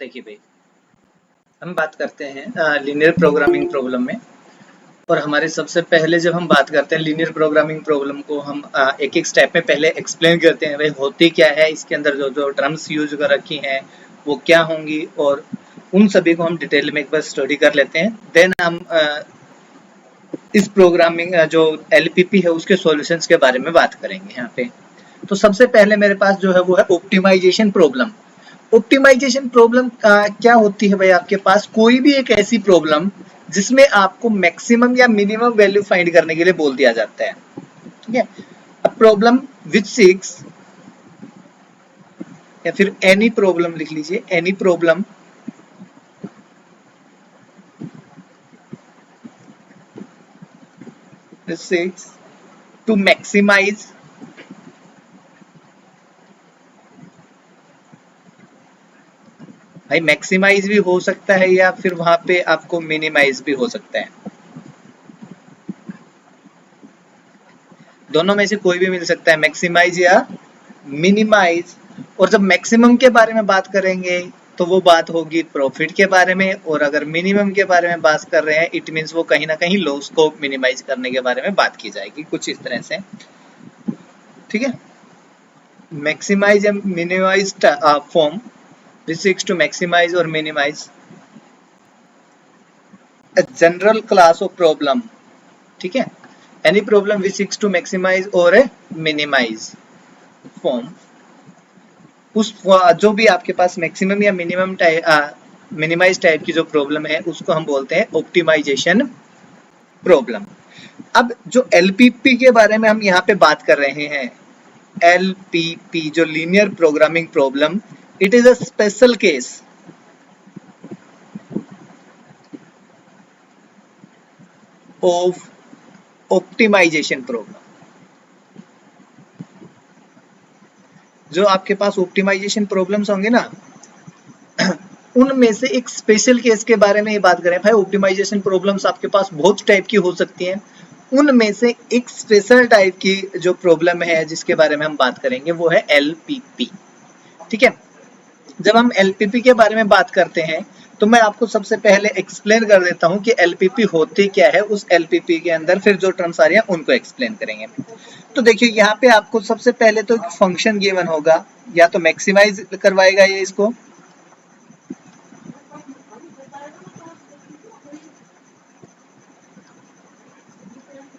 देखिए भाई, हम बात करते हैं लीनियर प्रोग्रामिंग प्रॉब्लम में। और हमारे सबसे पहले जब हम बात करते हैं लीनियर प्रोग्रामिंग प्रॉब्लम को, हम एक एक स्टेप में पहले एक्सप्लेन करते हैं भाई होती क्या है, इसके अंदर जो जो टर्म्स यूज कर रखी हैं वो क्या होंगी, और उन सभी को हम डिटेल में एक बार स्टडी कर लेते हैं। देन हम इस प्रोग्रामिंग जो एलपीपी है उसके सॉल्यूशंस के बारे में बात करेंगे यहाँ पे। तो सबसे पहले मेरे पास जो है वो है ऑप्टिमाइजेशन प्रॉब्लम। ऑप्टिमाइजेशन प्रॉब्लम क्या होती है भाई, आपके पास कोई भी एक ऐसी प्रॉब्लम जिसमें आपको मैक्सिमम या मिनिमम वैल्यू फाइंड करने के लिए बोल दिया जाता है। ठीक है, अ प्रॉब्लम विच सीक्स, या फिर एनी प्रॉब्लम लिख लीजिए, any problem which seeks to maximise भाई, मैक्सिमाइज भी हो सकता है या फिर वहां पे आपको मिनिमाइज भी हो सकता है, दोनों में से कोई भी मिल सकता है, मैक्सिमाइज या मिनिमाइज। और जब मैक्सिमम के बारे में बात करेंगे तो वो बात होगी प्रॉफिट के बारे में, और अगर मिनिमम के बारे में बात कर रहे हैं इट मींस वो कहीं ना कहीं लॉस को मिनिमाइज करने के बारे में बात की जाएगी, कुछ इस तरह से। ठीक है, मैक्सिमाइज या minimise form which seeks to maximise और minimise a general class of problem। ठीक है, any problem which seeks to maximize or minimize form, उस जो भी आपके पास मैक्सिमम या मिनिमम मिनिमाइज टाइप की जो प्रॉब्लम है उसको हम बोलते हैं ऑप्टिमाइजेशन प्रॉब्लम। अब जो एलपीपी के बारे में हम यहाँ पे बात कर रहे हैं, एलपीपी जो linear programming problem, it is a special case of optimisation problem. जो आपके पास ऑप्टिमाइजेशन प्रॉब्लम्स होंगे ना, उनमें से एक स्पेशल केस के बारे में ही बात करें भाई। ऑप्टिमाइजेशन प्रॉब्लम्स आपके पास बहुत टाइप की हो सकती हैं, उनमें से एक स्पेशल टाइप की जो प्रॉब्लम है जिसके बारे में हम बात करेंगे वो है एलपीपी। ठीक है, जब हम एलपीपी के बारे में बात करते हैं तो मैं आपको सबसे पहले एक्सप्लेन कर देता हूं कि एलपीपी होती क्या है, उस एलपीपी के अंदर फिर जो टर्म्स आ रही हैं उनको एक्सप्लेन करेंगे। तो देखिए यहाँ पे आपको सबसे पहले तो एक फंक्शन गिवन होगा, या तो मैक्सिमाइज करवाएगा ये इसको,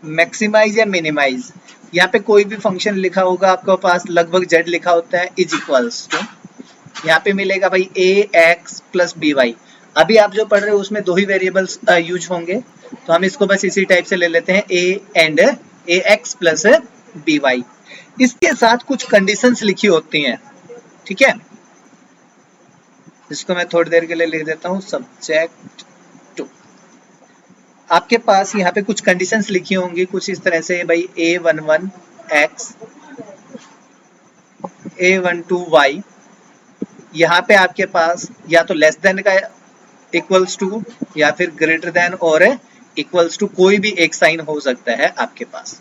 मैक्सिमाइज या मिनिमाइज। यहाँ पे कोई भी फंक्शन लिखा होगा आपके पास, लगभग z लिखा होता है, इज इक्वल्स टू, यहाँ पे मिलेगा भाई ए एक्स प्लस बी वाई। अभी आप जो पढ़ रहे हो उसमें दो ही वेरिएबल्स यूज होंगे, तो हम इसको बस इसी टाइप से ले लेते हैं, A and A X plus B Y. इसके साथ कुछ कंडीशंस लिखी होती हैं। ठीक है, इसको मैं थोड़ी देर के लिए लिख देता हूँ, सब्जेक्ट टू। आपके पास यहाँ पे कुछ कंडीशंस लिखी होंगी कुछ इस तरह से भाई, a11 x, a12 y। यहाँ पे आपके पास या तो लेस देन का इक्वल्स टू, या फिर ग्रेटर देन और इक्वल्स टू, कोई भी एक साइन हो सकता है आपके पास।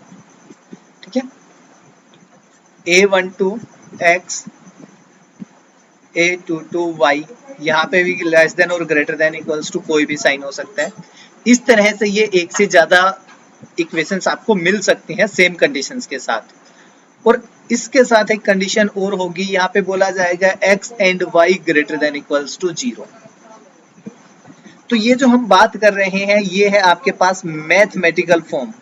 ठीक है, a12 x, a22 y, यहाँ पे भी लेस देन और ग्रेटर देन इक्वल्स टू कोई भी साइन हो सकता है। इस तरह से ये एक से ज्यादा इक्वेशंस आपको मिल सकती हैं सेम कंडीशंस के साथ। और इसके साथ एक कंडीशन और होगी, यहाँ पे बोला जाएगा x and y greater than equals to 0। तो ये जो हम बात कर रहे हैं ये है आपके पास मैथमेटिकल फॉर्म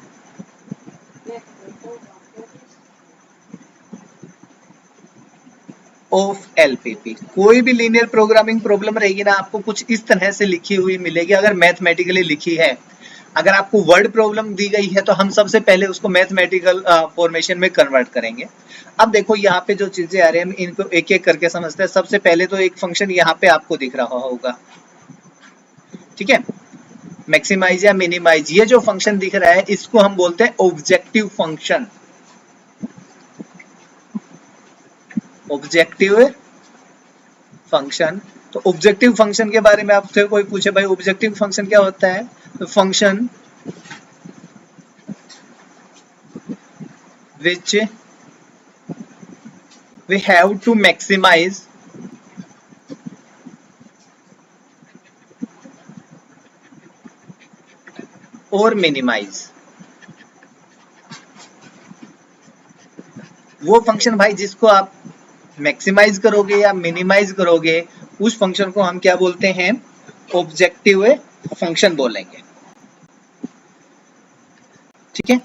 ऑफ एलपीपी। कोई भी लीनियर प्रोग्रामिंग प्रॉब्लम रहेगी ना, आपको कुछ इस तरह से लिखी हुई मिलेगी अगर मैथमेटिकली लिखी है। अगर आपको वर्ड प्रॉब्लम दी गई है तो हम सबसे पहले उसको मैथमेटिकल फॉर्मेशन में कन्वर्ट करेंगे। अब देखो यहाँ पे जो चीजें आ रही हैं हम इनको एक एक करके समझते हैं। सबसे पहले तो एक फंक्शन यहाँ पे आपको दिख रहा होगा, ठीक है, मैक्सिमाइज या मिनिमाइज। ये जो फंक्शन दिख रहा है इसको हम बोलते हैं ऑब्जेक्टिव फंक्शन, ऑब्जेक्टिव फंक्शन। तो ऑब्जेक्टिव फंक्शन के बारे में आपसे कोई पूछे भाई ऑब्जेक्टिव फंक्शन क्या होता है, तो function which we have to maximize और मिनिमाइज। वो फंक्शन भाई जिसको आप मैक्सिमाइज करोगे या मिनिमाइज करोगे, उस फंक्शन को हम क्या बोलते हैं? ऑब्जेक्टिव फंक्शन बोलेंगे। ठीक है।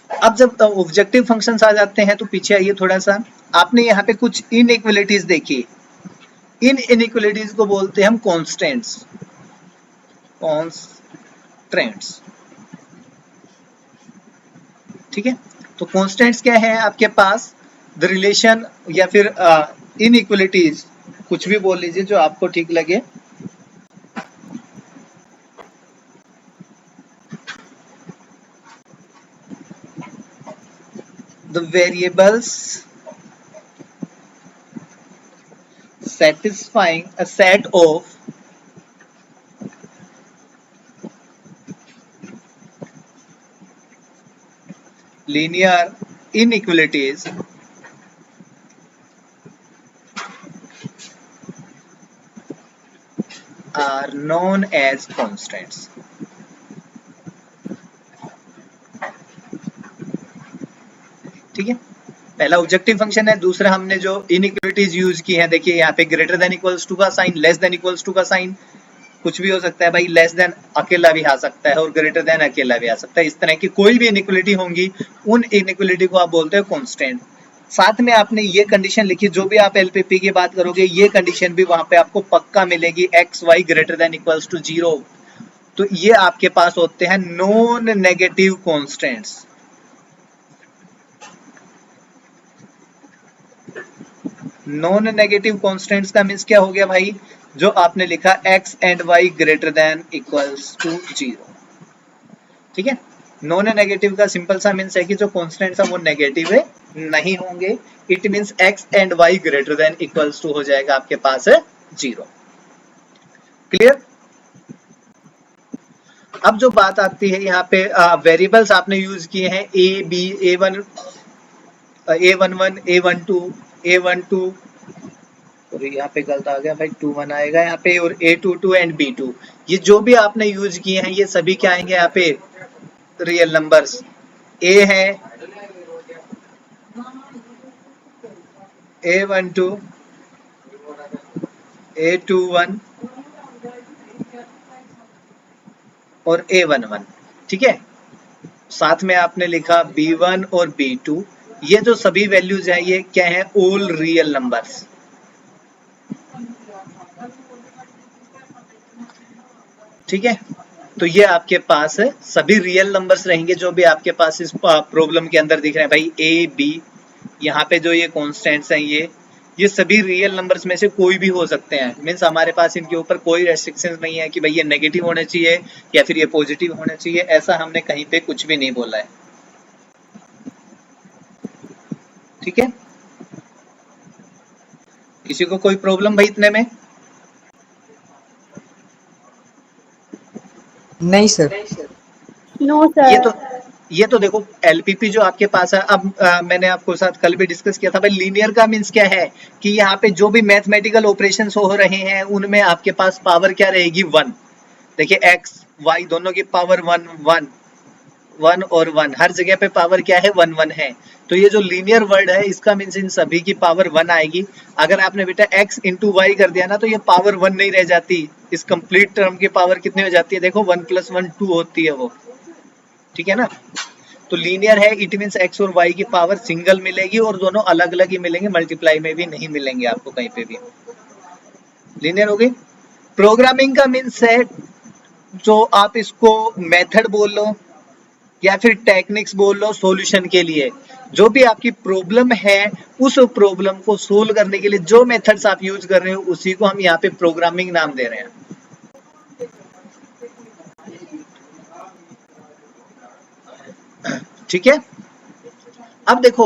अब जब ऑब्जेक्टिव फंक्शंस आ जाते हैं तो पीछे आइए थोड़ा सा। आपने यहाँ पे कुछ इनइक्वलिटीज देखी। इन इनइक्वलिटीज को बोलते हैं हम कॉन्स्टेंट्स। कॉन्स्टेंट्स, ठीक है। तो कॉन्स्टेंट्स क्या है आपके पास? द रिलेशन या फिर इनइक्वलिटीज, कुछ भी बोल लीजिए जो आपको ठीक लगे। The variables satisfying a set of linear inequalities are known as constants। ठीक है। पहला ऑब्जेक्टिव फंक्शन है, दूसरा हमने जो इनइक्वलिटीज यूज की है, देखिए यहाँ पे ग्रेटर देन इक्वल्स टू का sign, less than equals to का साइन, कुछ भी हो सकता है भाई। लेस देन अकेला भी आ सकता है और ग्रेटर देन अकेला भी आ सकता है। इस तरह की कोई भी इनइक्वलिटी होंगी, उन इनइक्वलिटी को आप बोलते हैं कांस्टेंट। साथ में आपने ये कंडीशन लिखी, जो भी आप एलपीपी की बात करोगे ये कंडीशन भी वहां पे आपको पक्का मिलेगी, X Y greater than equals to 0। तो ये आपके पास होते हैं non negative constants. Non negative constants का मींस क्या हो गया भाई? जो आपने लिखा x and y greater than equals to 0। ठीक है। नॉन नेगेटिव का सिंपल सा मींस है कि जो कांस्टेंट्स है वो नेगेटिव है नहीं होंगे। It means x and y greater than equals to हो जाएगा आपके पास 0। क्लियर? अब जो बात आती है यहाँ पे वेरिएबल्स आपने यूज किए हैं a b a1 a11 a12 a12 और यहाँ पे गलत आ गया भाई, 21 आएगा यहाँ पे, और a22 एंड b2। ये जो भी आपने यूज किए हैं ये सभी क्या आएंगे यहाँ पे? Real numbers. a है a12 a21 और a11। ठीक है। साथ में आपने लिखा b1 और b2। ये जो सभी वैल्यूज हैं ये क्या है? All real numbers. ठीक है। तो ये आपके पास सभी रियल नंबर्स रहेंगे जो भी आपके पास इस प्रॉब्लम के अंदर दिख रहे हैं भाई। ए बी, यहाँ पे जो ये कॉन्स्टेंट्स हैं ये सभी रियल नंबर्स में से कोई भी हो सकते हैं। मीन्स हमारे पास इनके ऊपर कोई रेस्ट्रिक्शंस नहीं है कि भाई ये नेगेटिव होने चाहिए या फिर ये पॉजिटिव होने चाहिए, ऐसा हमने कहीं पे कुछ भी नहीं बोला है। ठीक है। किसी को कोई प्रॉब्लम भाई इतने में? नहीं सर। No sir. ये तो देखो एलपीपी जो आपके पास है, अब मैंने आपको साथ कल भी डिस्कस किया था भाई। लीनियर का मीन्स क्या है कि यहाँ पे जो भी मैथमेटिकल ऑपरेशंस हो रहे हैं उनमें आपके पास पावर क्या रहेगी? 1। देखिए एक्स वाई दोनों की पावर 1 1 1 और 1, हर जगह पे पावर क्या है? 1 1 है। तो ये जो लीनियर वर्ड है इसका मीन्स इन सभी की पावर 1 आएगी। अगर आपने बेटा x इंटू वाई कर दिया ना तो ये पावर 1 नहीं रह जाती। इस कंप्लीट टर्म की पावर कितनी हो जाती है? देखो 1 + 1 2 होती है वो। ठीक है ना। तो लीनियर है, इट मींस x और y की पावर सिंगल मिलेगी और दोनों अलग अलग ही मिलेंगे, मल्टीप्लाई में भी नहीं मिलेंगे आपको कहीं पे भी। लीनियर हो गई। प्रोग्रामिंग का मीन्स है, जो आप इसको मेथड बोल लो या फिर टेक्निक्स बोल लो सॉल्यूशन के लिए। जो भी आपकी प्रॉब्लम है उस प्रॉब्लम को सोल्व करने के लिए जो मेथड्स आप यूज कर रहे हो उसी को हम यहाँ पे प्रोग्रामिंग नाम दे रहे हैं। ठीक है। अब देखो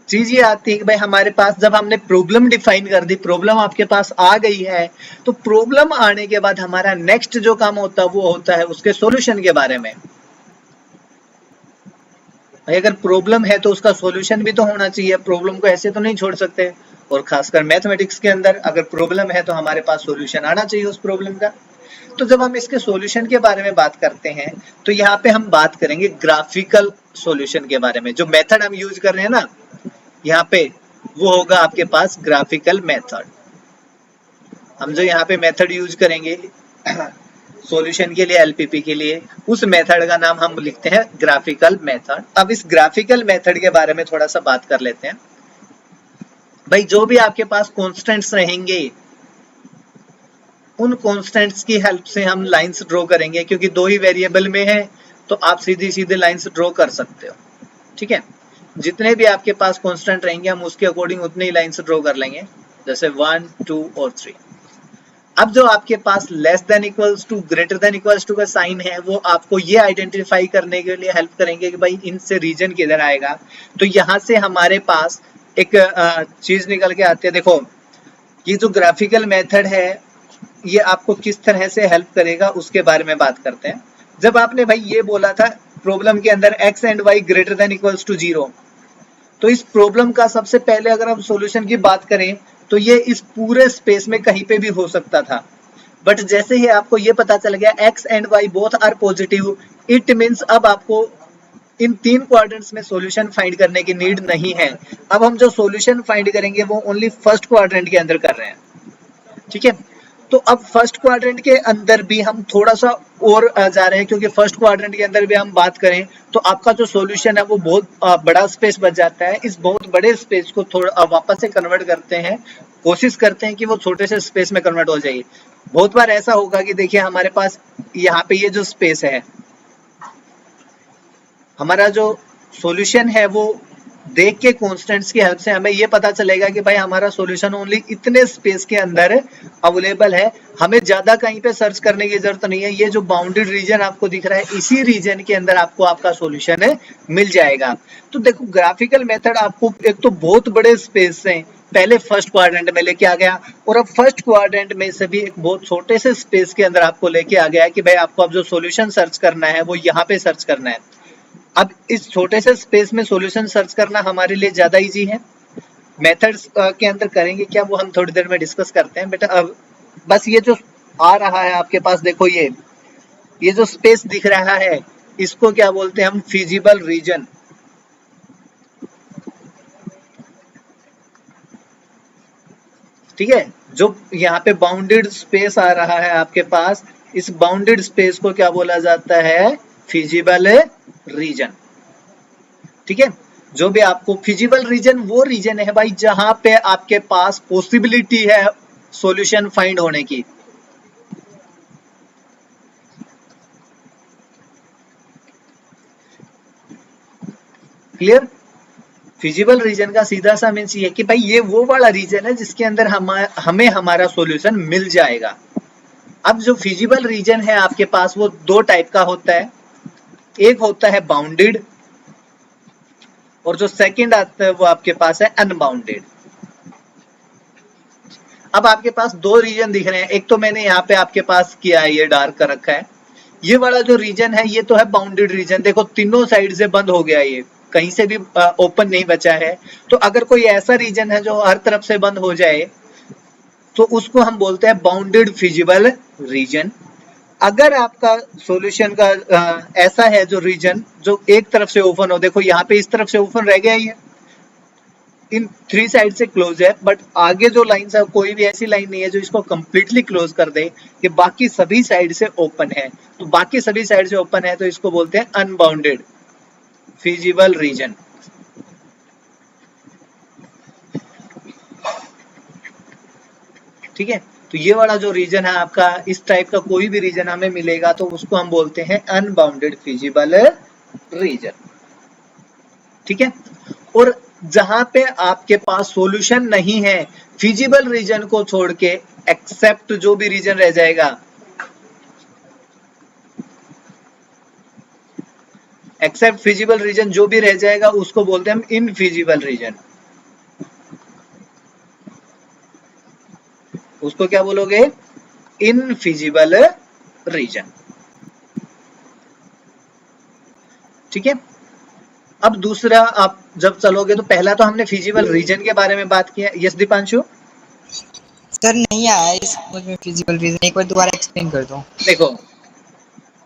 चीज ये आती है कि भाई हमारे पास जब हमने प्रॉब्लम डिफाइन कर दी, प्रॉब्लम आपके पास आ गई है, तो प्रॉब्लम आने के बाद हमारा नेक्स्ट जो काम होता है वो होता है उसके सॉल्यूशन के बारे में। भाई अगर प्रॉब्लम है तो उसका सॉल्यूशन भी तो होना चाहिए, प्रॉब्लम को ऐसे तो नहीं छोड़ सकते। और खासकर मैथमेटिक्स के अंदर अगर प्रॉब्लम है तो हमारे पास सॉल्यूशन आना चाहिए उस प्रॉब्लम का। तो जब हम इसके सॉल्यूशन के बारे में बात करते हैं तो यहाँ पे हम बात करेंगे ग्राफिकल सॉल्यूशन के बारे में। जो मेथड हम यूज कर रहे हैं ना यहाँ पे, वो होगा आपके पास ग्राफिकल मेथड। हम जो यहाँ पे मेथड यूज करेंगे सॉल्यूशन के लिए, एलपीपी के लिए, उस मेथड का नाम हम लिखते हैं ग्राफिकल मेथड। अब इस ग्राफिकल मेथड के बारे में थोड़ा सा बात कर लेते हैं। भाई जो भी आपके पास कॉन्स्टेंट्स रहेंगे उन कॉन्स्टेंट्स की हेल्प से हम लाइंस ड्रॉ करेंगे, क्योंकि दो ही वेरिएबल में है तो आप सीधी सीधे लाइंस ड्रॉ कर सकते हो। ठीक है, जितने भी आपके पास कॉन्स्टेंट रहेंगे हम उसके अकॉर्डिंग उतने ही लाइंस ड्रॉ कर लेंगे, जैसे 1, 2 और 3। अब जो आपके पास less than equals to, greater than equals to का साइन है, वो आपको ये आइडेंटिफाई करने के लिए हेल्प करेंगे कि भाई इनसे रीजन किधर आएगा। तो यहाँ से हमारे पास एक चीज निकल के आती है। देखो ये जो ग्राफिकल मेथड है ये आपको किस तरह से हेल्प करेगा उसके बारे में बात करते हैं। जब आपने भाई ये बोला था प्रॉब्लम के अंदर x and y greater than equals to 0, तो इस प्रॉब्लम का सबसे पहले अगर हम सॉल्यूशन की बात करें तो ये इस पूरे स्पेस में कहीं पे भी हो सकता था। बट जैसे ही आपको ये पता चल गया x and y both are positive, it means अब आपको इन 3 क्वाड्रेंट्स में सॉल्यूशन फाइंड करने की नीड नहीं है। अब हम जो सॉल्यूशन फाइंड करेंगे वो ओनली फर्स्ट क्वाड्रेंट के अंदर कर रहे हैं। ठीक है, तो अब फर्स्ट क्वाड्रेंट के अंदर भी हम थोड़ा सा और जा रहे हैं, क्योंकि फर्स्ट क्वाड्रेंट के अंदर भी हम बात करें तो आपका जो सॉल्यूशन है वो बहुत बड़ा स्पेस बच जाता है। इस बहुत बड़े स्पेस को थोड़ा वापस से कन्वर्ट करते हैं, कोशिश करते हैं कि वो छोटे से स्पेस में कन्वर्ट हो जाए। बहुत बार ऐसा होगा कि देखिए हमारे पास यहाँ पे ये जो स्पेस है, हमारा जो सॉल्यूशन है वो देख के कॉन्स्टेंट्स की हेल्प से हमें ये पता चलेगा कि भाई हमारा सॉल्यूशन ओनली इतने स्पेस के अंदर अवेलेबल है, हमें ज्यादा कहीं पे सर्च करने की जरूरत नहीं है। ये जो बाउंडेड रीजन आपको दिख रहा है इसी रीजन के अंदर आपको आपका सॉल्यूशन मिल जाएगा। तो देखो ग्राफिकल मेथड आपको एक तो बहुत बड़े स्पेस से पहले फर्स्ट क्वाड्रेंट में लेके आ गया, और अब फर्स्ट क्वाड्रेंट में से भी एक बहुत छोटे से स्पेस के अंदर आपको लेके आ गया कि भाई आपको अब जो सॉल्यूशन सर्च करना है वो यहाँ पे सर्च करना है। अब इस छोटे से स्पेस में सॉल्यूशन सर्च करना हमारे लिए ज्यादा इजी है। मेथड्स के अंदर करेंगे क्या वो हम थोड़ी देर में डिस्कस करते हैं। बेटा अब बस ये जो आ रहा है आपके पास, देखो ये जो स्पेस दिख रहा है इसको क्या बोलते हैं हम, फिजिबल रीजन। ठीक है, जो यहाँ पे बाउंडेड स्पेस आ रहा है आपके पास, इस बाउंडेड स्पेस को क्या बोला जाता है, फिजिबल रीजन। ठीक है, जो भी आपको फिजिबल रीजन वो रीजन है भाई जहां पे आपके पास पॉसिबिलिटी है सॉल्यूशन फाइंड होने की। क्लियर? फिजिबल रीजन का सीधा सा मीन्स ये कि भाई ये वो वाला रीजन है जिसके अंदर हमें हमारा सॉल्यूशन मिल जाएगा। अब जो फिजिबल रीजन है आपके पास वो 2 टाइप का होता है, एक होता है बाउंडेड और जो सेकंड आता है वो आपके पास है अनबाउंडेड। अब आपके पास 2 रीजन दिख रहे हैं, एक तो मैंने यहाँ पे आपके पास किया है, ये डार्क कर रखा है। ये वाला जो रीजन है ये तो है बाउंडेड रीजन, देखो तीनों साइड से बंद हो गया, ये कहीं से भी ओपन नहीं बचा है। तो अगर कोई ऐसा रीजन है जो हर तरफ से बंद हो जाए तो उसको हम बोलते हैं बाउंडेड फिजिबल रीजन। अगर आपका सॉल्यूशन का ऐसा है जो रीजन जो एक तरफ से ओपन हो, देखो यहाँ पे इस तरफ से ओपन रह गया, ये इन 3 साइड से क्लोज है, बट आगे जो लाइन है कोई भी ऐसी लाइन नहीं है जो इसको कंप्लीटली क्लोज कर दे कि बाकी सभी साइड से ओपन है। तो बाकी सभी साइड से ओपन है तो इसको बोलते हैं अनबाउंडेड फिजिबल रीजन। ठीक है, तो ये वाला जो रीजन है आपका, इस टाइप का कोई भी रीजन हमें मिलेगा तो उसको हम बोलते हैं अनबाउंडेड फिजिबल रीजन। ठीक है, और जहां पे आपके पास सॉल्यूशन नहीं है फिजिबल रीजन को छोड़ के, एक्सेप्ट जो भी रीजन रह जाएगा, एक्सेप्ट फिजिबल रीजन जो भी रह जाएगा उसको बोलते हैं हम इनफिजिबल रीजन। उसको क्या बोलोगे, इनफिजिबल रीजन। ठीक है, अब दूसरा आप जब चलोगे तो पहला तो हमने फिजिबल रीजन के बारे में बात किया। यस दीपांशु? सर नहीं आया इस समझ में फिजिबल रीजन, एक बार दोबारा एक्सप्लेन कर दो। देखो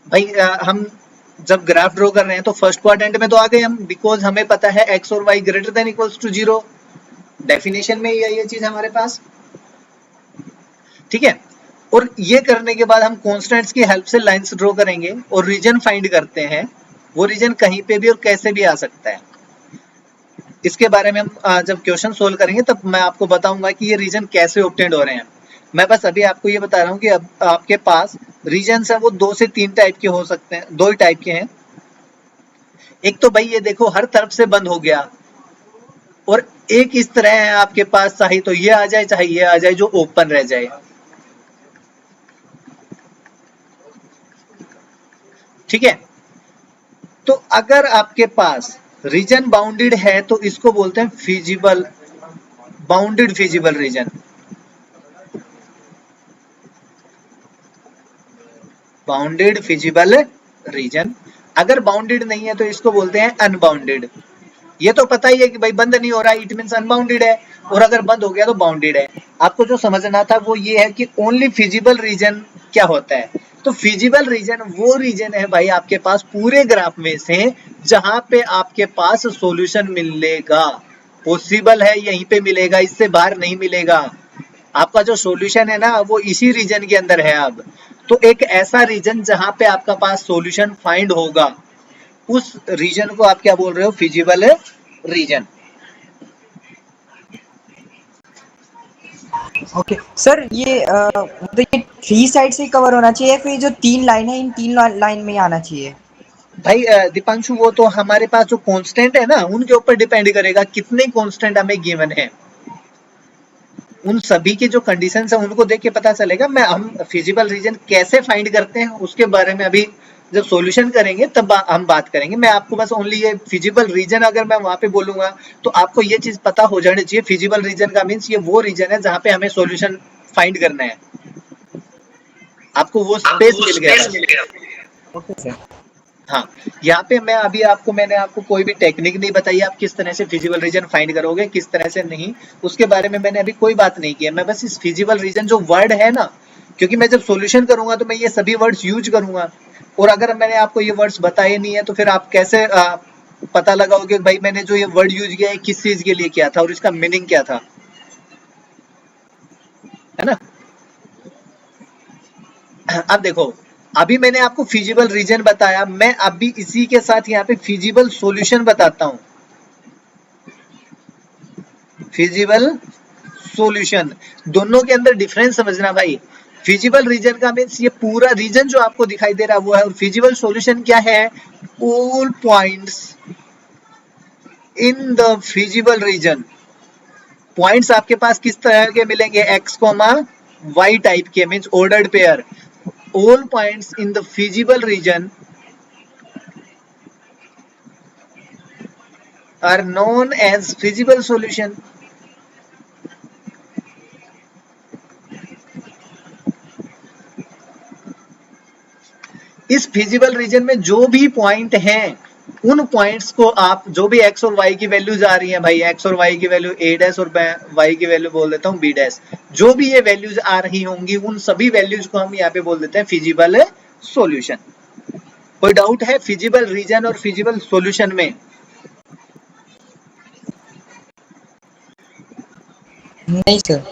भाई हम जब ग्राफ ड्रॉ कर रहे हैं तो फर्स्ट क्वाड्रेंट में तो आ गए हम, बिकॉज हमें पता है x और y greater than equals to 0, definition में ही है ये चीज हमारे पास, ठीक है। और ये करने के बाद हम कॉन्स्टेंट्स की हेल्प से लाइंस ड्रॉ करेंगे और रीजन फाइंड करते हैं। वो रीजन कहीं पे भी और कैसे भी आ सकता है, इसके बारे में हम जब क्वेश्चन सोल्व करेंगे तब मैं आपको बताऊंगा कि ये रीजन कैसे ऑब्टेंड हो रहे हैं। मैं बस अभी आपको ये बता रहा हूँ कि अब आपके पास रीजन है वो 2 से 3 टाइप के हो सकते हैं, 2 ही टाइप के हैं। एक तो भाई ये देखो हर तरफ से बंद हो गया, और एक इस तरह है आपके पास, चाहे तो ये आ जाए चाहे ये आ जाए, जो ओपन रह जाए, ठीक है। तो अगर आपके पास रीजन बाउंडेड है तो इसको बोलते हैं feasible, bounded feasible region, bounded feasible region. अगर बाउंडेड नहीं है तो इसको बोलते हैं अनबाउंडेड। ये तो पता ही है कि भाई बंद नहीं हो रहा, इट मींस अनबाउंडेड है, और अगर बंद हो गया तो बाउंडेड है। आपको जो समझना था वो ये है कि ओनली फिजिबल रीजन क्या होता है। तो फिजिबल रीजन वो रीजन है भाई आपके पास पूरे ग्राफ में से जहां पे आपके पास सॉल्यूशन मिलेगा, पॉसिबल है यहीं पे मिलेगा, इससे बाहर नहीं मिलेगा। आपका जो सॉल्यूशन है ना वो इसी रीजन के अंदर है। अब तो एक ऐसा रीजन जहां पे आपका पास सॉल्यूशन फाइंड होगा, उस रीजन को आप क्या बोल रहे हो, फिजिबल रीजन। ओके सर, ये मतलब ये 3 साइड से कवर होना चाहिए, फिर जो 3 लाइन है इन 3 लाइन में ही आना चाहिए? भाई दीपांशु वो तो हमारे पास जो कांस्टेंट है ना उनके ऊपर डिपेंड करेगा, कितने कांस्टेंट हमें गिवन है, उन सभी की जो कंडीशंस है उनको देख के पता चलेगा। हम फिजिबल रीजन कैसे फाइंड करते हैं उसके बारे में अभी जब सॉल्यूशन करेंगे तब हम बात करेंगे। मैं आपको बस ओनली ये फिजिबल रीजन अगर मैं वहां पे बोलूंगा तो आपको ये चीज पता हो जानी चाहिए, फिजिबल रीजन का मीन्स ये वो रीजन है जहां पे हमें सॉल्यूशन फाइंड करना है, आपको वो स्पेस मिल गया। Okay sir. हाँ, यहाँ पे मैंने आपको कोई भी टेक्निक नहीं बताई, आप किस तरह से फिजिबल रीजन फाइंड करोगे, किस तरह से नहीं, उसके बारे में मैंने अभी कोई बात नहीं की है। मैं बस इस फिजिबल रीजन जो वर्ड है ना, क्योंकि मैं जब सॉल्यूशन करूंगा तो मैं ये सभी वर्ड्स यूज करूंगा, और अगर मैंने आपको ये वर्ड्स बताए नहीं है तो फिर आप कैसे पता लगाओगे भाई मैंने जो ये वर्ड यूज किया है किस चीज के लिए किया था और इसका मीनिंग क्या था, है ना। अब देखो, अभी मैंने आपको फिजिबल रीजन बताया, मैं अभी इसी के साथ यहाँ पे फिजिबल सॉल्यूशन बताता हूँ। फिजिबल सॉल्यूशन, दोनों के अंदर डिफरेंस समझना भाई। फिजिबल रीजन का मीन्स ये पूरा रीजन जो आपको दिखाई दे रहा है वो है, और फिजिबल सॉल्यूशन क्या है, all points in the feasible region. Points आपके पास किस तरह के मिलेंगे, x, y टाइप के, means ordered pair. All points in the feasible region are known as feasible solution. इस फिजिबल रीजन में जो भी पॉइंट हैं उन पॉइंट्स को आप, जो भी x और y की वैल्यूज आ रही हैं भाई, x और y की वैल्यू a डैश और y की वैल्यू बोल देता हूँ b डैश, जो भी ये वैल्यूज आ रही होंगी उन सभी वैल्यूज को हम यहाँ पे बोल देते हैं फिजिबल सॉल्यूशन। कोई डाउट है फिजिबल रीजन और फिजिबल सॉल्यूशन में? नहीं सर।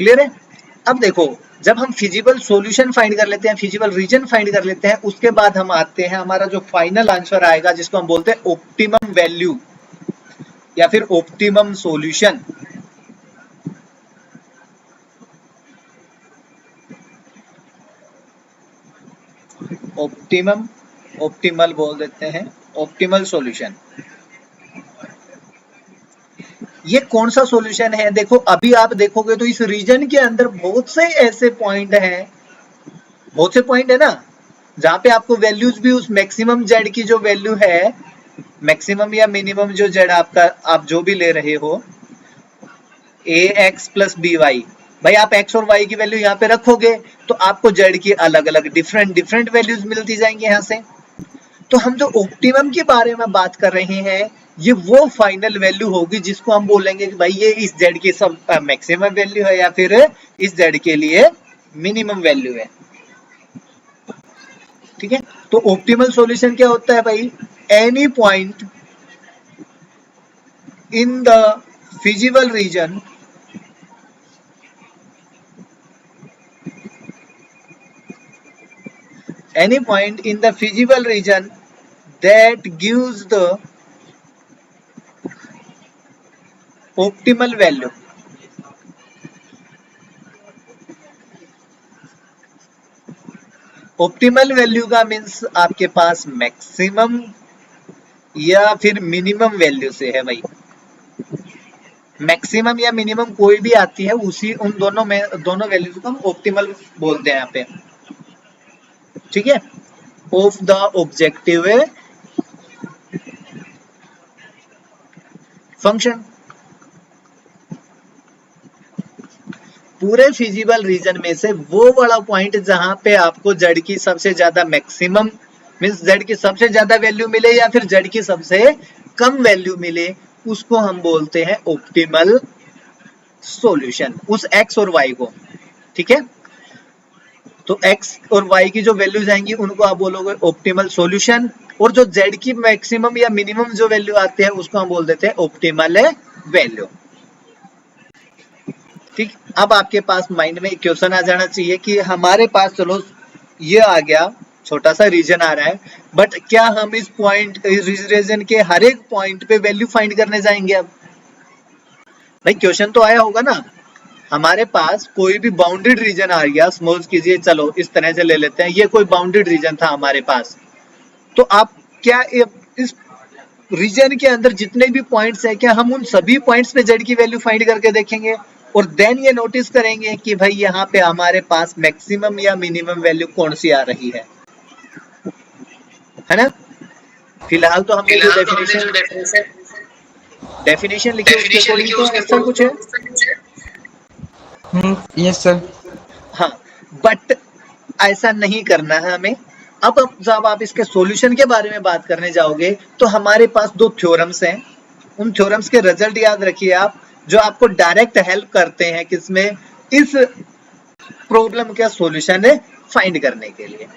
क्लियर है। अब देखो, जब हम फिजिबल सॉल्यूशन फाइंड कर लेते हैं, फिजिबल रीजन फाइंड कर लेते हैं, उसके बाद हम आते हैं, हमारा जो फाइनल आंसर आएगा जिसको हम बोलते हैं ऑप्टिमम वैल्यू या फिर ऑप्टिमम सॉल्यूशन। ऑप्टिमम, ऑप्टिमल बोल देते हैं, ऑप्टिमल सॉल्यूशन। ये कौन सा सॉल्यूशन है? देखो अभी आप देखोगे तो इस रीजन के अंदर बहुत से ऐसे पॉइंट हैं, बहुत से पॉइंट है ना, जहां पे आपको वैल्यूज भी उस मैक्सिमम जेड की जो वैल्यू है, मैक्सिमम या मिनिमम जो जेड आपका, आप जो भी ले रहे हो, ए एक्स प्लस बी वाई, भाई आप एक्स और वाई की वैल्यू यहाँ पे रखोगे तो आपको जेड की अलग अलग डिफरेंट वैल्यूज मिलती जाएंगी यहाँ से। तो हम जो ऑप्टिमम के बारे में बात कर रहे हैं ये वो फाइनल वैल्यू होगी जिसको हम बोलेंगे कि भाई ये इस z की सब मैक्सिमम वैल्यू है या फिर इस z के लिए मिनिमम वैल्यू है। ठीक है, तो ऑप्टिमल सॉल्यूशन क्या होता है भाई? Any point in the feasible region any point in the feasible region that gives the optimal value. Optimal value का मीन्स आपके पास मैक्सिमम या फिर मिनिमम वैल्यू से है भाई। मैक्सिमम या मिनिमम कोई भी आती है, उसी उन दोनों में दोनों वैल्यूज को हम ऑप्टिमल बोलते हैं यहाँ पे। ठीक है, ऑफ द ऑब्जेक्टिव फंक्शन। पूरे फिजिबल रीजन में से वो वाला पॉइंट जहां पे आपको जेड की सबसे ज्यादा मैक्सिमम मीन्स जेड की सबसे ज्यादा वैल्यू मिले या फिर जेड की सबसे कम वैल्यू मिले, उसको हम बोलते हैं ऑप्टिमल सॉल्यूशन, उस एक्स और वाई को। ठीक है, तो एक्स और वाई की जो वैल्यूज आएंगी उनको आप बोलोगे ऑप्टिमल सॉल्यूशन, और जो जेड की मैक्सिमम या मिनिमम जो वैल्यू आते हैं उसको हम बोल देते हैं ऑप्टिमल वैल्यू। ठीक, अब आपके पास माइंड में एक क्वेश्चन आ जाना चाहिए कि हमारे पास चलो ये आ गया, छोटा सा रीजन आ रहा है, बट क्या हम इस पॉइंट इस रीजन के हर एक पॉइंट पे वैल्यू फाइंड करने जाएंगे? अब भाई क्वेश्चन तो आया होगा ना, हमारे पास कोई भी बाउंडेड रीजन आ गया, सपोज कीजिए, चलो इस तरह से ले लेते हैं, ये कोई बाउंडेड रीजन था हमारे पास, तो आप क्या इस रीजन के अंदर जितने भी पॉइंट्स हैं, क्या हम उन सभी पॉइंट्स पे जेड की वैल्यू फाइंड करके देखेंगे और देन ये नोटिस करेंगे कि भाई यहाँ पे हमारे पास मैक्सिमम या मिनिमम वैल्यू कौन सी आ रही है ना? फिलहाल तो हमने जो डेफिनेशन लिखी है उसके अकॉर्डिंग तो ऐसा कुछ है। Yes sir. हाँ, बट ऐसा नहीं करना है हमें। अब जब आप इसके सॉल्यूशन के बारे में बात करने जाओगे तो हमारे पास दो थ्योरम्स हैं, उन थ्योरम्स के रिजल्ट याद रखिए आप, जो आपको डायरेक्ट हेल्प करते हैं किसमें, इस प्रॉब्लम का सॉल्यूशन फाइंड करने के लिए।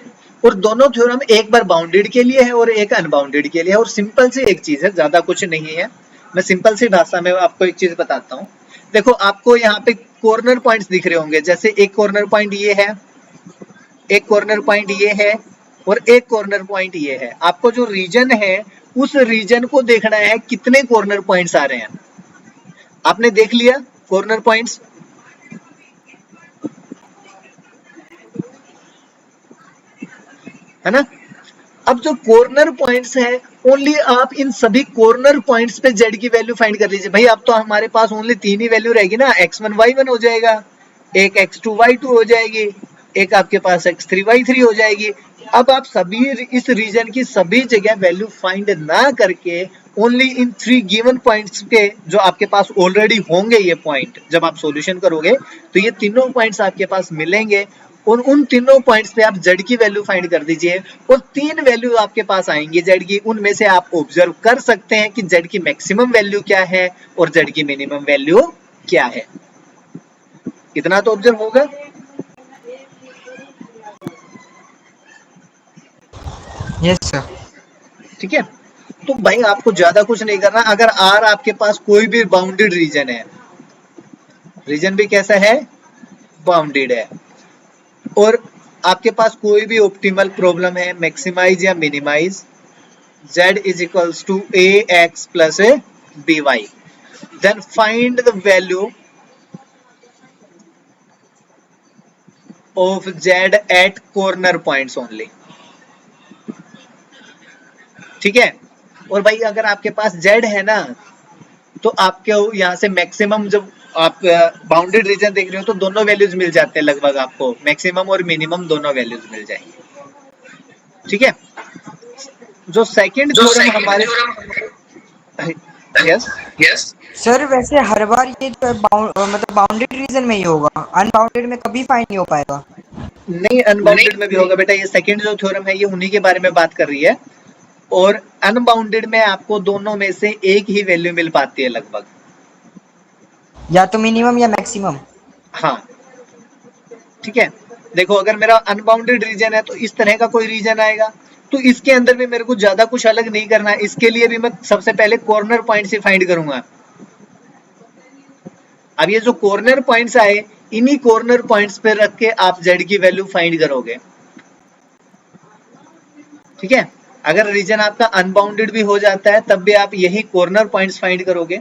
और दोनों थ्योरम एक बार बाउंडेड के लिए है और एक अनबाउंडेड के लिए है, और सिंपल सी एक चीज है, ज्यादा कुछ नहीं है। मैं सिंपल सी भाषा में आपको एक चीज बताता हूँ। देखो, आपको यहाँ पे कॉर्नर पॉइंट्स दिख रहे होंगे, जैसे एक कॉर्नर पॉइंट ये है, एक कॉर्नर पॉइंट ये है और एक कॉर्नर पॉइंट ये है। आपको जो रीजन है उस रीजन को देखना है कितने कॉर्नर पॉइंट्स आ रहे हैं। आपने देख लिया कॉर्नर पॉइंट्स, है ना? अब जो कॉर्नर पॉइंट्स है, ओनली आप इन सभी कॉर्नर पॉइंट्स पे जेड की वैल्यू फाइंड कर लीजिए। भाई अब तो हमारे पास ओनली तीन ही वैल्यू रहेगी ना, x1 y1 हो जाएगा, एक x2 y2 हो जाएगी, एक आपके पास x3 y3 हो जाएगी। अब आप सभी इस रीजन की सभी जगह वैल्यू फाइंड ना करके ओनली इन 3 गिवन पॉइंट्स पे, जो आपके पास ऑलरेडी होंगे ये पॉइंट, जब आप सॉल्यूशन करोगे तो ये तीनों पॉइंट्स आपके पास मिलेंगे और उन तीनों पॉइंट्स पे आप जेड की वैल्यू फाइंड कर दीजिए और 3 वैल्यू आपके पास आएंगी जेड की। उनमें से आप ऑब्जर्व कर सकते हैं कि जेड की मैक्सिमम वैल्यू क्या है और जेड की मिनिमम वैल्यू क्या है। इतना तो ऑब्जर्व होगा। Yes sir. ठीक है, तो भाई आपको ज्यादा कुछ नहीं करना। अगर आर आपके पास कोई भी बाउंडेड रीजन है, रीजन भी कैसा है, बाउंडेड है, और आपके पास कोई भी ऑप्टिमल प्रॉब्लम है, मैक्सिमाइज या minimise, z is equals to ax plus by, then find the value of z at corner points only. ठीक है, और भाई अगर आपके पास z है ना, तो आपके यहाँ से मैक्सिमम, जब आप बाउंडेड रीजन देख रहे हो तो दोनों वैल्यूज मिल जाते हैं लगभग, आपको मैक्सिमम और मिनिमम दोनों वैल्यूज मिल जाएंगे। ठीक है, जो सेकंड थ्योरम हमारे, यस सर वैसे हर बार ये जो मतलब बाउंडेड रीजन में ही होगा, अनबाउंडेड में कभी फाइंड नहीं हो पाएगा? नहीं, अनबाउंडेड में भी होगा बेटा। ये सेकंड जो थ्योरम है ये उन्हीं के बारे में बात कर रही है। और अनबाउंडेड में आपको दोनों में से एक ही वैल्यू मिल पाती है लगभग। या तो मिनिमम या मैक्सिमम। हाँ ठीक है, देखो अगर मेरा अनबाउंडेड रीजन है तो इस तरह का कोई रीजन आएगा, तो इसके अंदर भी मेरे को ज्यादा कुछ अलग नहीं करना है। इसके लिए भी मैं सबसे पहले कॉर्नर पॉइंट से फाइंड करूंगा। अब ये जो कॉर्नर पॉइंट्स आए, इन्हीं कॉर्नर पॉइंट्स पे रख के आप z की वैल्यू फाइंड करोगे। ठीक है, अगर रीजन आपका अनबाउंडेड भी हो जाता है तब भी आप यही कॉर्नर पॉइंट्स फाइंड करोगे,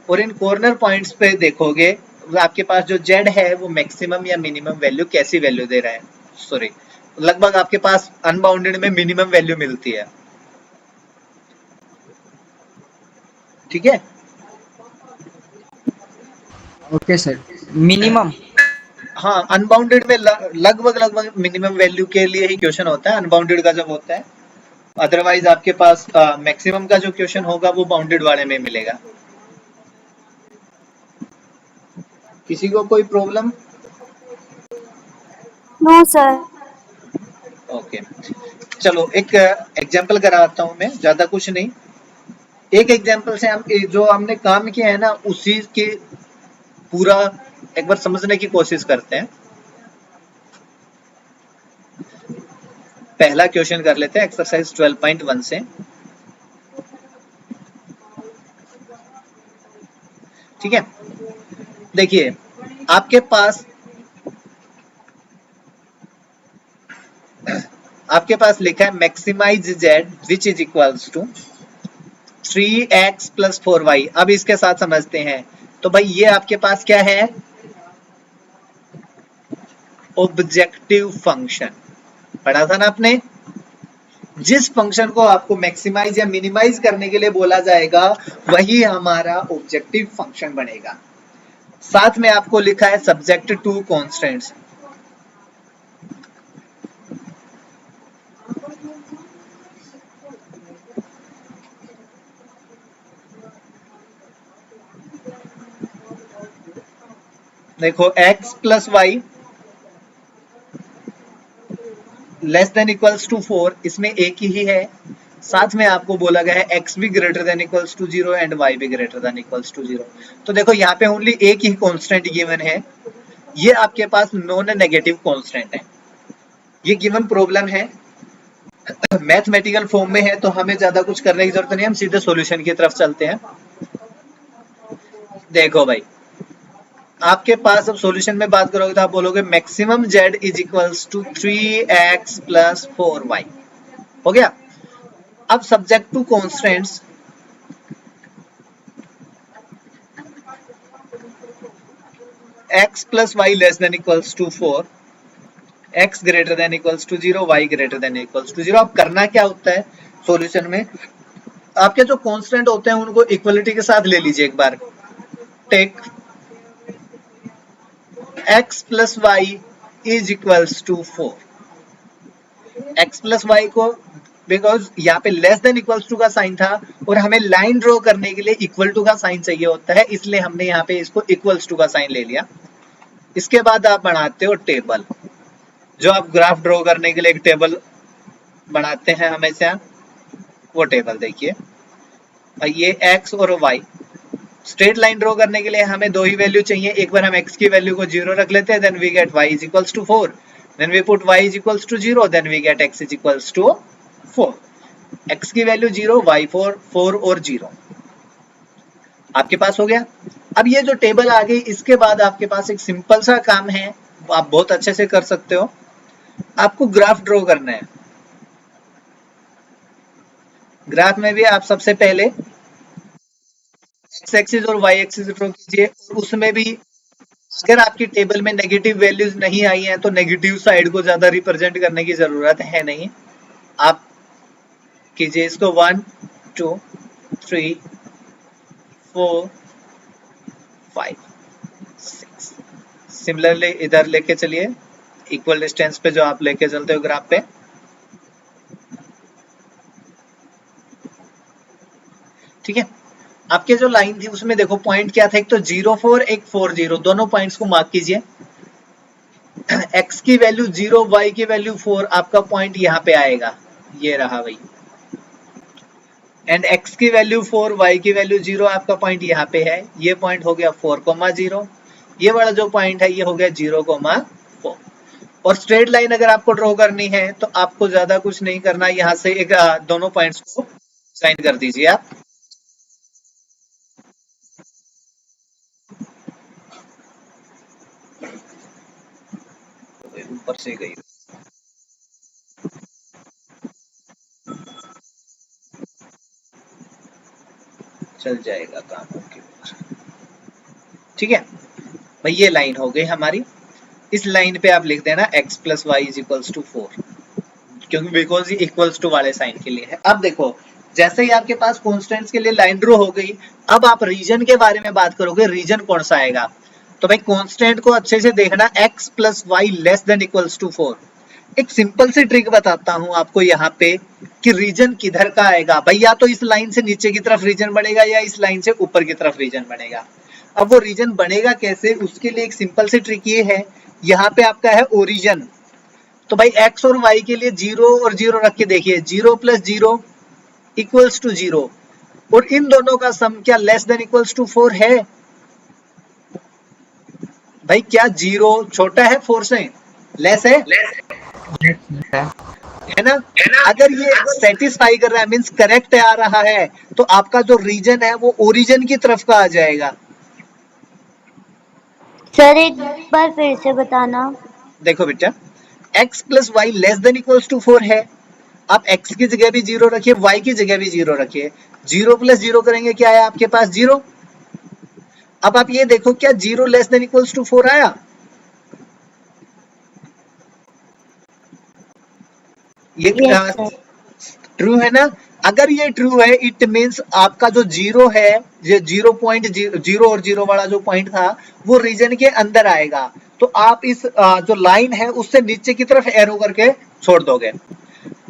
और इन कॉर्नर पॉइंट्स पे देखोगे आपके पास जो z है वो मैक्सिमम या मिनिमम वैल्यू कैसी वैल्यू दे रहा है। सॉरी, लगभग आपके पास अनबाउंडेड में मिनिमम वैल्यू मिलती है। ठीक है, ओके सर, मिनिमम। हाँ अनबाउंडेड में लगभग मिनिमम वैल्यू के लिए ही क्वेश्चन होता है अनबाउंडेड का जब होता है। अदरवाइज आपके पास मैक्सिमम का जो क्वेश्चन होगा वो बाउंडेड वाले में मिलेगा। किसी को कोई प्रॉब्लम? No sir. ओके, चलो एक एग्जांपल कराता हूं मैं, ज्यादा कुछ नहीं। एक एग्जांपल से हम जो हमने काम किया है ना उसी के पूरा एक बार समझने की कोशिश करते हैं। पहला क्वेश्चन कर लेते हैं एक्सरसाइज 12.1 से। ठीक है, देखिए आपके पास लिखा है maximise z which is equals to 3x plus 4y। अब इसके साथ समझते हैं, तो भाई ये आपके पास क्या है, ऑब्जेक्टिव फंक्शन। पढ़ा था ना आपने, जिस फंक्शन को आपको मैक्सिमाइज या मिनिमाइज करने के लिए बोला जाएगा वही हमारा ऑब्जेक्टिव फंक्शन बनेगा। साथ में आपको लिखा है सब्जेक्ट टू कॉन्स्टेंट्स। देखो x plus Y less than equals to 4, इसमें एक ही है। साथ में आपको बोला गया है x भी greater than equals to 0 and y भी ग्रेटर देन इक्वल्स टू 0। तो देखो यहाँ पे ओनली एक ही कांस्टेंट गिवन है, ये आपके पास नॉन नेगेटिव कांस्टेंट है। ये गिवन प्रॉब्लम है, मैथमेटिकल फॉर्म में है, तो हमें ज्यादा कुछ करने की जरूरत नहीं, हम सीधे सॉल्यूशन की तरफ चलते हैं। देखो भाई आपके पास अब सॉल्यूशन में बात करोगे तो आप बोलोगे maximum z is equals to 3x plus 4y। हो गया। अब subject to constants, x plus Y less than equals to 4, x greater than equals to 0, y greater than equals to 0। अब करना क्या होता है सॉल्यूशन में, आपके जो कांस्टेंट होते हैं उनको इक्वलिटी के साथ ले लीजिए एक बार। Take x plus Y is equals to 4। x plus y को, बिकॉज यहाँ पे लेस देन इक्वल्स टू का साइन था और हमें लाइन ड्रॉ करने के लिए इक्वल टू का साइन चाहिए होता है, इसलिए हमने यहाँ पे इसको इक्वल्स टू का साइन ले लिया। इसके बाद आप बनाते हो टेबल, जो आप ग्राफ ड्रॉ करने के लिए एक टेबल बनाते हैं हमेशा, वो टेबल देखिए। ये x और y, स्ट्रेट लाइन ड्रॉ करने के लिए हमें दो ही वैल्यू चाहिए। एक बार हम x की वैल्यू को 0 रख लेते हैं, then we get y is equals to 4, then we put y is equals to 0, then we get x is equals to 4। x की वैल्यू 0, y 4 और 0 आपके पास हो गया। अब ये जो टेबल आ गई, इसके बाद आपके पास एक सिंपल सा काम है, आप बहुत अच्छे से कर सकते हो। आपको ग्राफ ड्रॉ करना है। ग्राफ में भी आप सबसे पहले x एक्सिस और y एक्सिस ड्रॉ कीजिए, और उसमें भी अगर आपकी टेबल में नेगेटिव वैल्यूज नहीं आई हैं तो नेगेटिव साइड को ज्यादा रिप्रेजेंट करने की जरूरत है नहीं। आप कीजिए इसको 1 2 3 4 5 6। सिमिलरली इधर लेके चलिए, इक्वल डिस्टेंस पे जो आप लेके चलते हो ग्राफ पे। ठीक है, आपके जो लाइन थी उसमें देखो पॉइंट क्या था, एक तो 0 4 एक 4 0, दोनों पॉइंट्स को मार्क कीजिए। x की वैल्यू 0, y की वैल्यू 4, आपका पॉइंट यहाँ पे आएगा, ये रहा भाई। एंड x की वैल्यू 4, y की वैल्यू 0, आपका पॉइंट यहाँ पे है, ये पॉइंट हो गया 4,0, ये वाला जो पॉइंट है ये हो गया 0,4। और स्ट्रेट लाइन अगर आपको ड्रॉ करनी है तो आपको ज्यादा कुछ नहीं करना, यहाँ से एक दोनों पॉइंट्स को साइन कर दीजिए आप। ऊपर से गई चल जाएगा काम, ओके ठीक है भाई। ये लाइन हो गई हमारी, इस लाइन पे आप लिख देना x plus Y is equals to 4, क्योंकि बिकॉज ये इक्वल्स टू वाले साइन के लिए है। अब देखो जैसे ही आपके पास कॉन्स्टेंट्स के लिए लाइन ड्रॉ हो गई, अब आप रीजन के बारे में बात करोगे, रीजन कौन सा आएगा। तो भाई कांस्टेंट को अच्छे से देखना, x plus Y less than equals to 4। एक सिंपल सी ट्रिक बताता हूं आपको यहाँ पे कि रीजन किधर का आएगा भाई, या तो इस लाइन से नीचे की तरफ रीजन बनेगा या इस लाइन से ऊपर की तरफ रीजन बनेगा। अब वो रीजन बनेगा कैसे, उसके लिए एक सिंपल सी ट्रिक ये है, यहाँ पे आपका है ओरिजन, तो भाई x और y के लिए 0 और 0 रख के देखिए, 0 प्लस 0 इक्वल्स टू 0, और इन दोनों का सम क्या लेस देन इक्वल्स टू 4 है। भाई क्या 0 छोटा है 4 से, लेस है ना। अगर ये सेटिस्फाई कर रहा है मींस करेक्ट आ रहा है, तो आपका जो रीजन है वो ओरिजिन की तरफ का आ जाएगा। सर एक बार फिर से बताना। देखो बेटा, x plus Y less than equals to 4 है, आप x की जगह भी 0 रखिए, y की जगह भी 0 रखिए, 0 प्लस 0 करेंगे क्या है आपके पास 0। अब आप ये देखो क्या 0 लेस देन इक्वल्स टू 4 आया, ये ट्रू है ना। अगर ये ट्रू है इट मींस आपका जो 0 है, ये 0.0 और 0 वाला जो पॉइंट था वो रीजन के अंदर आएगा, तो आप इस जो लाइन है उससे नीचे की तरफ एरो करके छोड़ दोगे।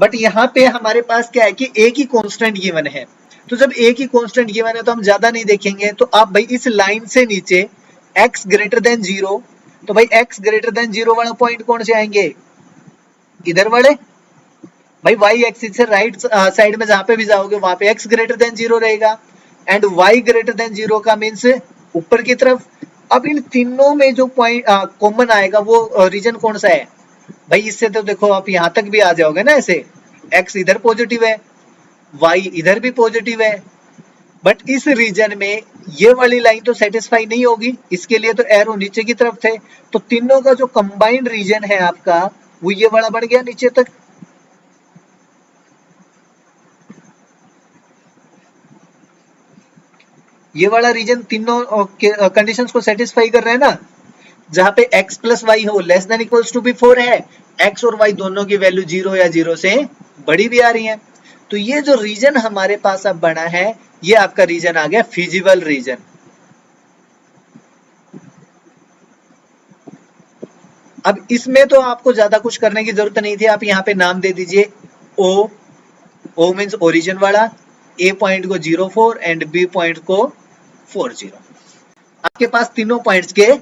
बट यहाँ पे हमारे पास क्या है कि एक ही कांस्टेंट गिवन है, तो जब एक ही कांस्टेंट गिवन है तो हम ज्यादा नहीं देखेंगे, तो आप भाई इस लाइन से नीचे x ग्रेटर देन 0, तो भाई x ग्रेटर देन 0 वाला पॉइंट कौन से आएंगे, इधर वाले भाई y एक्सिस से राइट साइड में जहां पे भी जाओगे वहां पे x ग्रेटर देन 0 रहेगा, एंड y ग्रेटर देन 0 का मीन्स ऊपर की तरफ। अब इन तीनों में जो पॉइंट कॉमन आएगा वो रीजन कौन सा है भाई, इससे तो देखो आप यहां तक भी आ जाओगे ना, ऐसे x इधर पॉजिटिव है, y इधर भी पॉजिटिव है, बट इस रीजन में ये वाली लाइन तो सेटिस्फाई नहीं होगी, इसके लिए तो एरो नीचे की तरफ थे, तो तीनों का जो कंबाइंड रीजन है आपका वो ये वाला बढ़ गया नीचे तक। ये वाला रीजन तीनों कंडीशंस को सेटिस्फाई कर रहे हैं ना, जहां पे x प्लस वाई हो लेस देन इक्वल्स टू भी 4 है, x और y दोनों की वैल्यू 0 या 0 से बड़ी भी आ रही है, तो ये जो रीजन हमारे पास अब बना है ये आपका रीजन आ गया फिजिबल रीजन। अब इसमें तो आपको ज्यादा कुछ करने की जरूरत नहीं थी, आप यहाँ पे नाम दे दीजिए O मीन्स ओरिजिन वाला, A पॉइंट को 0,4 एंड B पॉइंट को 4,0। आपके पास तीनों पॉइंट्स के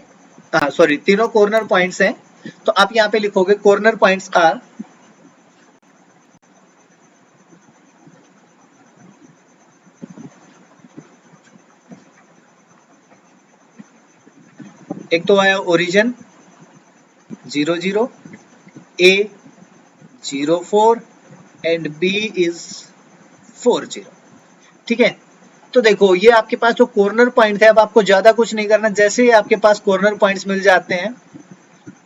तीनों कॉर्नर पॉइंट्स हैं, तो आप यहाँ पे लिखोगे कॉर्नर पॉइंट्स आर एक तो आया origin 0,0, A 0,4 and B is 4,0, ठीक है। तो देखो ये आपके पास जो कॉर्नर पॉइंट है, अब आपको ज्यादा कुछ नहीं करना, जैसे ही आपके पास कॉर्नर पॉइंट्स मिल जाते हैं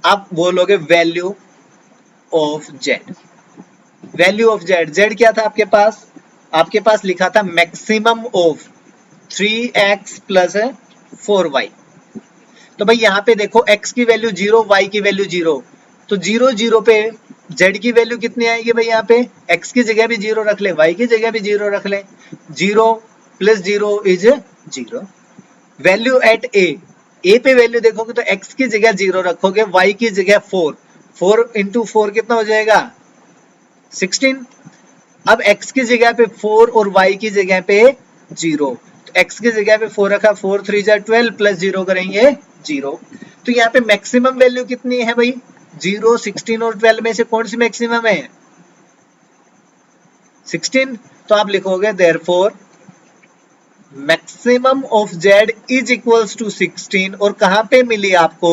आप बोलोगे value of Z. Value of Z, Z क्या था आपके पास लिखा था maximum of 3x plus 4y। तो भाई यहाँ पे देखो x की वैल्यू 0, y की वैल्यू 0, तो 0 0 पे z की वैल्यू कितनी आएगी भाई, यहाँ पे x की जगह भी 0 रख ले, y की जगह भी 0 रख ले, 0 plus 0 is 0। Value at a पे वैल्यू देखोगे तो x की जगह 0 रखोगे, y की जगह 4 इंटू 4 कितना हो जाएगा 16। अब x की जगह पे 4 और y की जगह पे 0, तो x की जगह पे 4 रखा, 4 3 जा 12 प्लस 0 करेंगे 0। तो यहाँ पे मैक्सिमम वैल्यू कितनी है भाई 0, 16 और 12 में से कौन सी मैक्सिमम है 16। तो आप लिखोगे therefore maximum of z is equals to 16 और कहां पे मिली आपको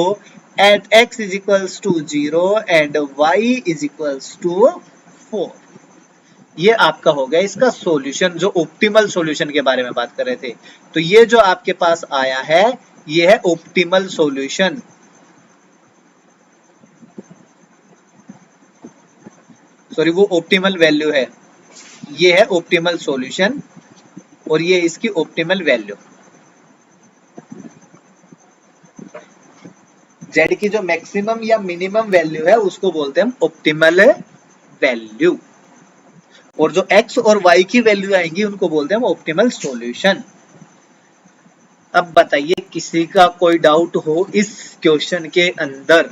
at x is equals to 0 and y is equals to 4। ये आपका हो गया इसका सॉल्यूशन, जो ऑप्टिमल सॉल्यूशन के बारे में बात कर रहे थे। तो ये जो आपके पास आया है ये है ऑप्टिमल सॉल्यूशन। सॉरी, वो ऑप्टिमल वैल्यू है, ये है ऑप्टिमल सॉल्यूशन और ये इसकी ऑप्टिमल वैल्यू। z की जो मैक्सिमम या मिनिमम वैल्यू है उसको बोलते हैं हम ऑप्टिमल वैल्यू, और जो x और y की वैल्यू आएंगी उनको बोलते हैं हम ऑप्टिमल सॉल्यूशन। अब बताइए किसी का कोई डाउट हो इस क्वेश्चन के अंदर?